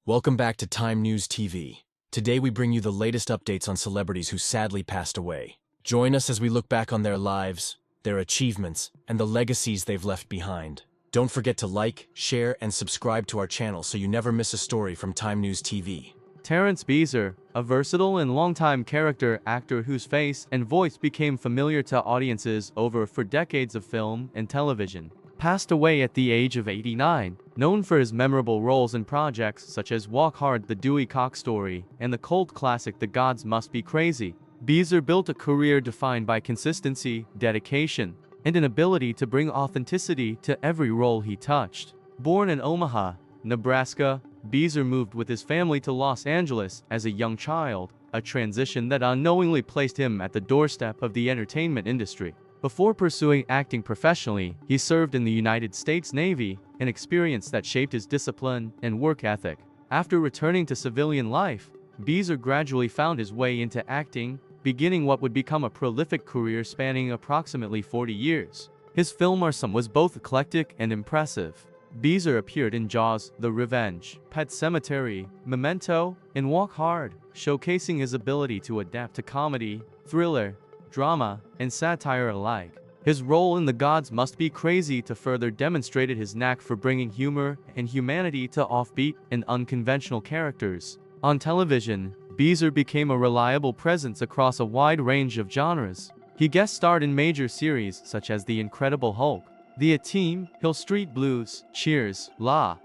Welcome back to Time News TV. Today we bring you the latest updates on celebrities who sadly passed away. Join us as we look back on their lives, their achievements, and the legacies they've left behind. Don't forget to like, share, and subscribe to our channel so you never miss a story from Time News TV. Terence Beezer, a versatile and longtime character actor whose face and voice became familiar to audiences for decades of film and television, passed away at the age of 89. Known for his memorable roles in projects such as Walk Hard, The Dewey Cox Story, and the cult classic The Gods Must Be Crazy, Beezer built a career defined by consistency, dedication, and an ability to bring authenticity to every role he touched. Born in Omaha, Nebraska, Beezer moved with his family to Los Angeles as a young child, a transition that unknowingly placed him at the doorstep of the entertainment industry. Before pursuing acting professionally, he served in the United States Navy, an experience that shaped his discipline and work ethic. After returning to civilian life, Beezer gradually found his way into acting, beginning what would become a prolific career spanning approximately 40 years. His filmography was both eclectic and impressive. Beezer appeared in Jaws, The Revenge, Pet Sematary, Memento, and Walk Hard, showcasing his ability to adapt to comedy, thriller, drama, and satire alike. His role in The Gods Must Be Crazy further demonstrated his knack for bringing humor and humanity to offbeat and unconventional characters. On television, Beezer became a reliable presence across a wide range of genres. He guest starred in major series such as The Incredible Hulk, The A-Team, Hill Street Blues, Cheers, Law,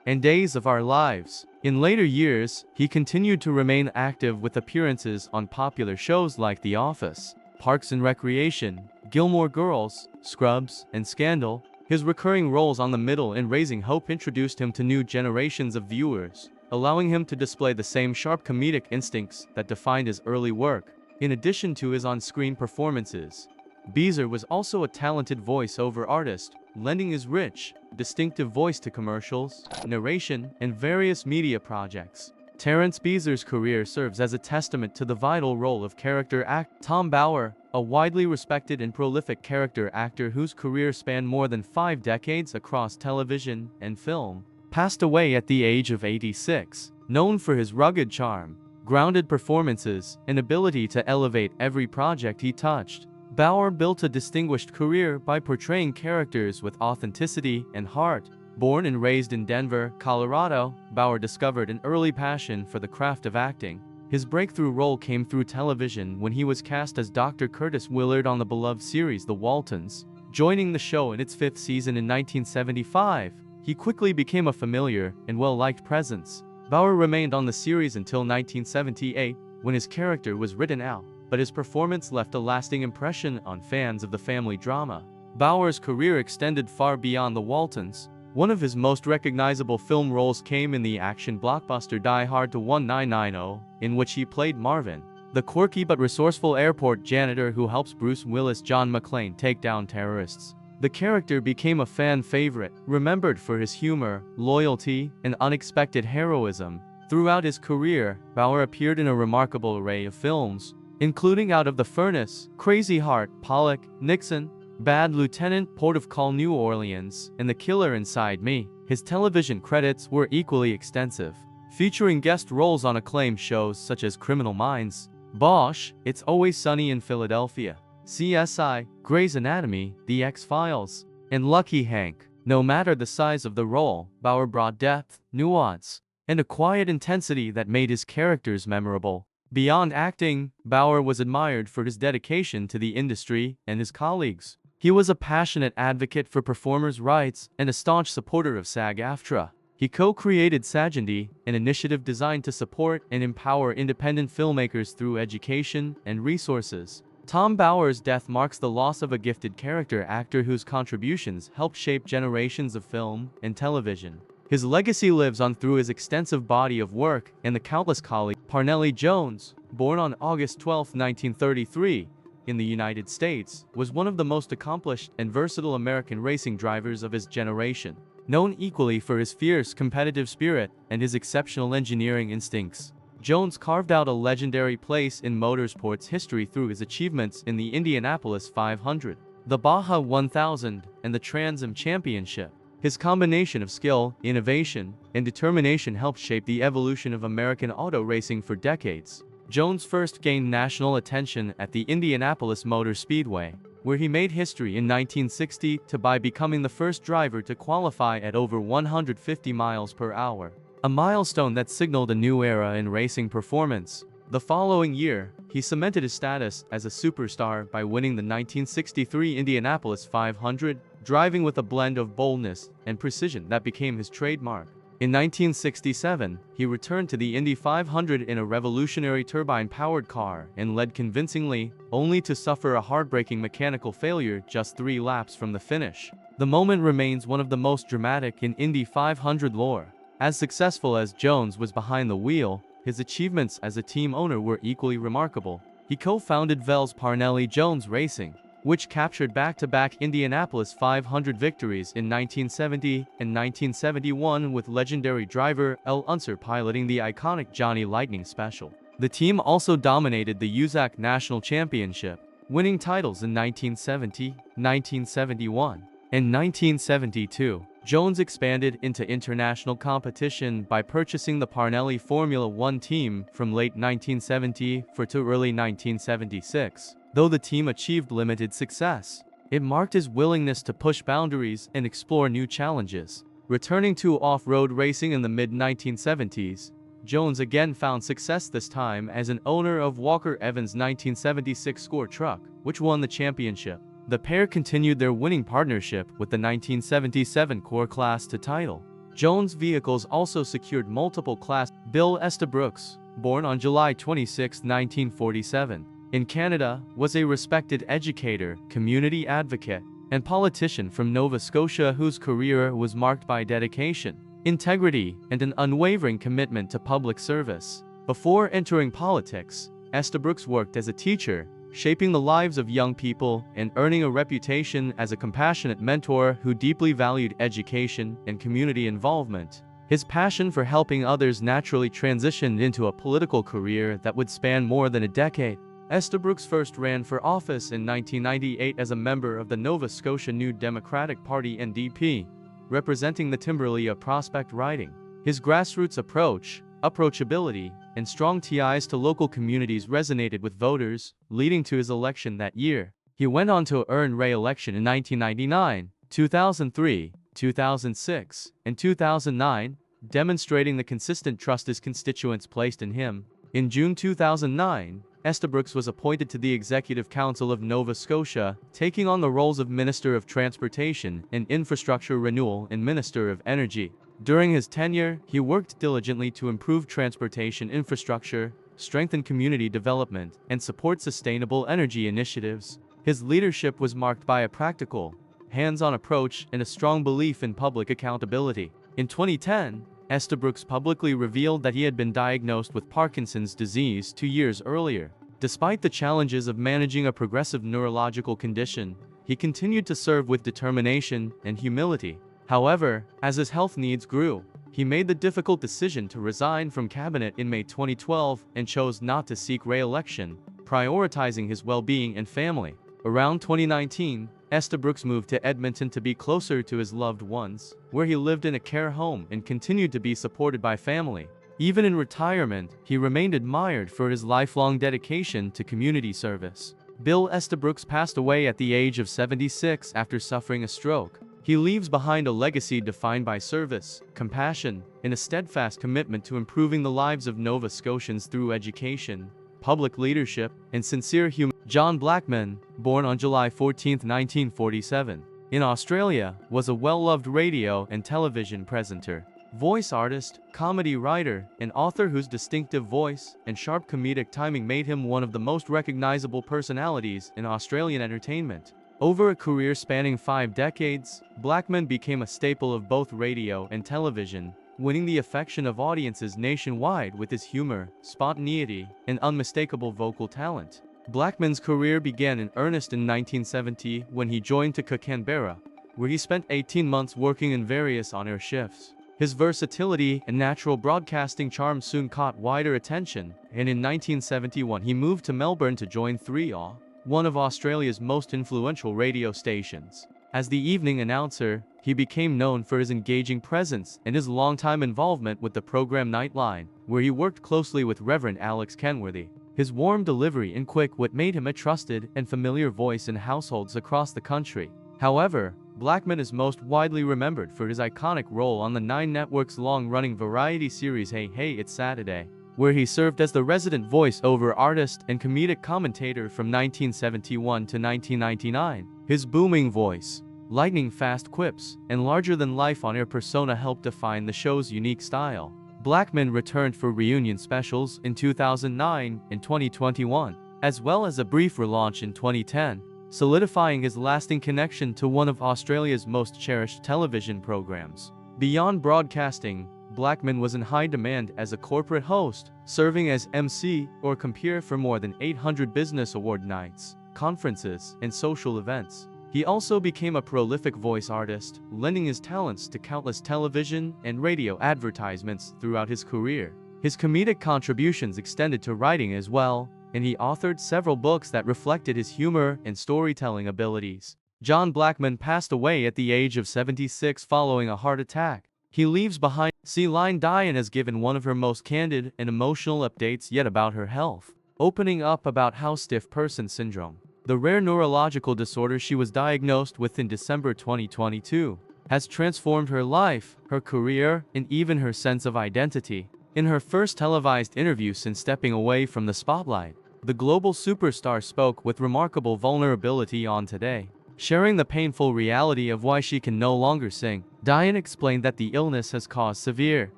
and Days of Our Lives. In later years, he continued to remain active with appearances on popular shows like The Office, Parks and Recreation, Gilmore Girls, Scrubs, and Scandal. His recurring roles on The Middle and Raising Hope introduced him to new generations of viewers, allowing him to display the same sharp comedic instincts that defined his early work. In addition to his on-screen performances, Beezer was also a talented voice-over artist, lending his rich, distinctive voice to commercials, narration, and various media projects. Terence Beezer's career serves as a testament to the vital role of character actor. Tom Bauer, a widely respected and prolific character actor whose career spanned more than 5 decades across television and film, passed away at the age of 86. Known for his rugged charm, grounded performances, and ability to elevate every project he touched, Bauer built a distinguished career by portraying characters with authenticity and heart. Born and raised in Denver, Colorado, Bauer discovered an early passion for the craft of acting. His breakthrough role came through television when he was cast as Dr. Curtis Willard on the beloved series The Waltons. Joining the show in its 5th season in 1975, he quickly became a familiar and well-liked presence. Bauer remained on the series until 1978, when his character was written out, but his performance left a lasting impression on fans of the family drama. Bauer's career extended far beyond The Waltons. One of his most recognizable film roles came in the action blockbuster Die Hard 1990, in which he played Marvin, the quirky but resourceful airport janitor who helps Bruce Willis' John McClane take down terrorists. The character became a fan favorite, remembered for his humor, loyalty, and unexpected heroism. Throughout his career, Bauer appeared in a remarkable array of films, including Out of the Furnace, Crazy Heart, Pollock, Nixon, Bad Lieutenant, Port of Call, New Orleans, and The Killer Inside Me. His television credits were equally extensive, featuring guest roles on acclaimed shows such as Criminal Minds, Bosch, It's Always Sunny in Philadelphia, CSI, Grey's Anatomy, The X-Files, and Lucky Hank. No matter the size of the role, Bauer brought depth, nuance, and a quiet intensity that made his characters memorable. Beyond acting, Bauer was admired for his dedication to the industry and his colleagues. He was a passionate advocate for performers' rights and a staunch supporter of SAG-AFTRA. He co-created SAGND, an initiative designed to support and empower independent filmmakers through education and resources. Tom Bauer's death marks the loss of a gifted character actor whose contributions helped shape generations of film and television. His legacy lives on through his extensive body of work and the countless colleagues. Parnelli Jones, born on August 12, 1933, in the United States, was one of the most accomplished and versatile American racing drivers of his generation. Known equally for his fierce competitive spirit and his exceptional engineering instincts, Jones carved out a legendary place in motorsports history through his achievements in the Indianapolis 500, the Baja 1000, and the Trans Am Championship. His combination of skill, innovation, and determination helped shape the evolution of American auto racing for decades. Jones first gained national attention at the Indianapolis Motor Speedway, where he made history in 1960 by becoming the first driver to qualify at over 150 miles per hour, a milestone that signaled a new era in racing performance. The following year, he cemented his status as a superstar by winning the 1963 Indianapolis 500, driving with a blend of boldness and precision that became his trademark. In 1967, he returned to the Indy 500 in a revolutionary turbine-powered car and led convincingly, only to suffer a heartbreaking mechanical failure just 3 laps from the finish. The moment remains one of the most dramatic in Indy 500 lore. As successful as Jones was behind the wheel, his achievements as a team owner were equally remarkable. He co-founded Vels Parnelli Jones Racing, which captured back-to-back Indianapolis 500 victories in 1970 and 1971 with legendary driver El Unser piloting the iconic Johnny Lightning Special. The team also dominated the USAC National Championship, winning titles in 1970, 1971, and 1972. Jones expanded into international competition by purchasing the Parnelli Formula One team from late 1970 to early 1976. Though the team achieved limited success, it marked his willingness to push boundaries and explore new challenges. Returning to off-road racing in the mid-1970s, Jones again found success, this time as an owner of Walker Evans' 1976 Score truck, which won the championship. The pair continued their winning partnership with the 1977 Core Class II title. Jones' vehicles also secured multiple Class. Bill Estabrooks, born on July 26, 1947, in Canada, was a respected educator, community advocate, and politician from Nova Scotia whose career was marked by dedication, integrity, and an unwavering commitment to public service. Before entering politics, Estabrooks worked as a teacher, shaping the lives of young people and earning a reputation as a compassionate mentor who deeply valued education and community involvement. His passion for helping others naturally transitioned into a political career that would span more than a decade. Estabrooks first ran for office in 1998 as a member of the Nova Scotia New Democratic Party (NDP), representing the Timberlea Prospect riding. His grassroots approach, approachability, and strong ties to local communities resonated with voters, leading to his election that year. He went on to earn re-election in 1999, 2003, 2006, and 2009, demonstrating the consistent trust his constituents placed in him. In June 2009, Estabrooks was appointed to the Executive Council of Nova Scotia, taking on the roles of Minister of Transportation and Infrastructure Renewal and Minister of Energy. During his tenure, he worked diligently to improve transportation infrastructure, strengthen community development, and support sustainable energy initiatives. His leadership was marked by a practical, hands-on approach and a strong belief in public accountability. In 2010, Estabrooks publicly revealed that he had been diagnosed with Parkinson's disease 2 years earlier. Despite the challenges of managing a progressive neurological condition, he continued to serve with determination and humility. However, as his health needs grew, he made the difficult decision to resign from cabinet in May 2012 and chose not to seek re-election, prioritizing his well-being and family. Around 2019, Estabrooks moved to Edmonton to be closer to his loved ones, where he lived in a care home and continued to be supported by family. Even in retirement, he remained admired for his lifelong dedication to community service. Bill Estabrooks passed away at the age of 76 after suffering a stroke. He leaves behind a legacy defined by service, compassion, and a steadfast commitment to improving the lives of Nova Scotians through education, public leadership, and sincere humanity. John Blackman, born on July 14, 1947, in Australia, was a well-loved radio and television presenter, voice artist, comedy writer, and author whose distinctive voice and sharp comedic timing made him one of the most recognizable personalities in Australian entertainment. Over a career spanning 5 decades, Blackman became a staple of both radio and television, winning the affection of audiences nationwide with his humor, spontaneity, and unmistakable vocal talent. Blackman's career began in earnest in 1970 when he joined to Canberra, where he spent 18 months working in various on-air shifts. His versatility and natural broadcasting charm soon caught wider attention, and in 1971 he moved to Melbourne to join 3AW, one of Australia's most influential radio stations. As the evening announcer, he became known for his engaging presence and his longtime involvement with the program Nightline, where he worked closely with Reverend Alex Kenworthy. His warm delivery and quick wit made him a trusted and familiar voice in households across the country. However, Blackman is most widely remembered for his iconic role on the Nine Network's long-running variety series Hey Hey It's Saturday, where he served as the resident voice-over artist and comedic commentator from 1971 to 1999. His booming voice, lightning-fast quips, and larger-than-life on-air persona helped define the show's unique style. Blackman returned for reunion specials in 2009 and 2021, as well as a brief relaunch in 2010, solidifying his lasting connection to one of Australia's most cherished television programs. Beyond broadcasting, Blackman was in high demand as a corporate host, serving as MC or compeer for more than 800 business award nights, conferences, and social events. He also became a prolific voice artist, lending his talents to countless television and radio advertisements throughout his career. His comedic contributions extended to writing as well, and he authored several books that reflected his humor and storytelling abilities. John Blackman passed away at the age of 76 following a heart attack. He leaves behind. Celine Dion has given one of her most candid and emotional updates yet about her health, opening up about how stiff person syndrome, the rare neurological disorder she was diagnosed with in December 2022, has transformed her life, her career, and even her sense of identity. In her first televised interview since stepping away from the spotlight, the global superstar spoke with remarkable vulnerability on Today, sharing the painful reality of why she can no longer sing. Dion explained that the illness has caused severe,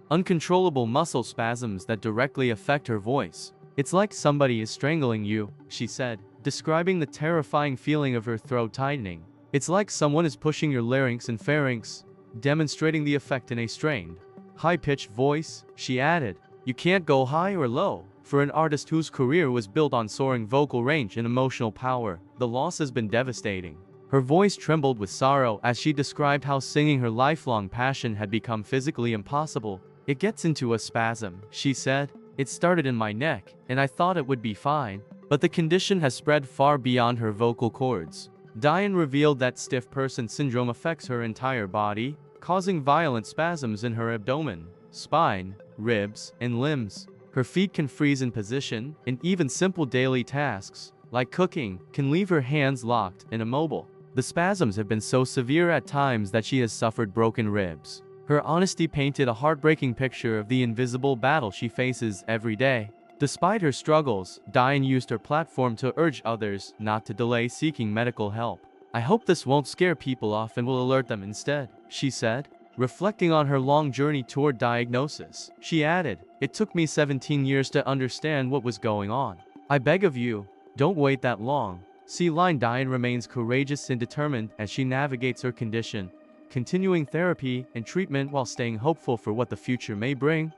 uncontrollable muscle spasms that directly affect her voice. "It's like somebody is strangling you," she said, describing the terrifying feeling of her throat tightening. "It's like someone is pushing your larynx and pharynx," demonstrating the effect in a strained, high-pitched voice. She added, "You can't go high or low." For an artist whose career was built on soaring vocal range and emotional power, the loss has been devastating. Her voice trembled with sorrow as she described how singing her lifelong passion had become physically impossible. "It gets into a spasm," she said. "It started in my neck, and I thought it would be fine. But the condition has spread far beyond her vocal cords." Dion revealed that stiff person syndrome affects her entire body, causing violent spasms in her abdomen, spine, ribs, and limbs. Her feet can freeze in position, and even simple daily tasks, like cooking, can leave her hands locked and immobile. The spasms have been so severe at times that she has suffered broken ribs. Her honesty painted a heartbreaking picture of the invisible battle she faces every day. Despite her struggles, Dion used her platform to urge others not to delay seeking medical help. "I hope this won't scare people off and will alert them instead," she said. Reflecting on her long journey toward diagnosis, she added, "It took me 17 years to understand what was going on. I beg of you, don't wait that long." Celine Dion remains courageous and determined as she navigates her condition, continuing therapy and treatment while staying hopeful for what the future may bring.